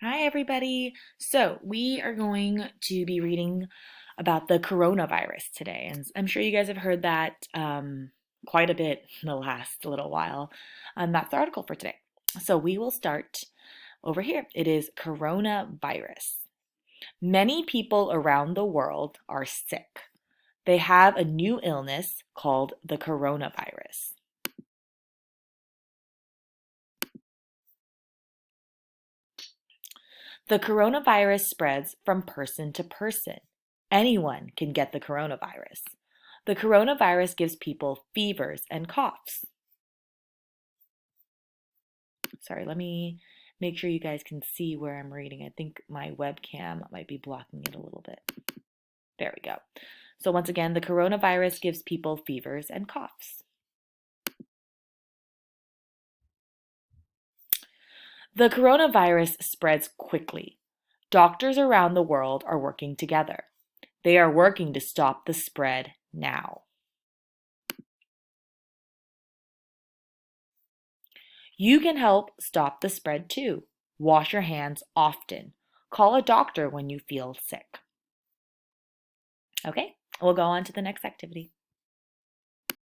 Hi, everybody. So, we are going to be reading about the coronavirus today. And I'm sure you guys have heard that quite a bit in the last little while. That's the article for today. So, we will start over here. It is coronavirus. Many people around the world are sick. They have a new illness called the coronavirus. The coronavirus spreads from person to person. Anyone can get the coronavirus. The coronavirus gives people fevers and coughs. Sorry, let me make sure you guys can see where I'm reading. I think my webcam might be blocking it a little bit. There we go. So once again, the coronavirus gives people fevers and coughs. The coronavirus spreads quickly. Doctors around the world are working together. They are working to stop the spread now. You can help stop the spread too. Wash your hands often. Call a doctor when you feel sick. Okay, we'll go on to the next activity.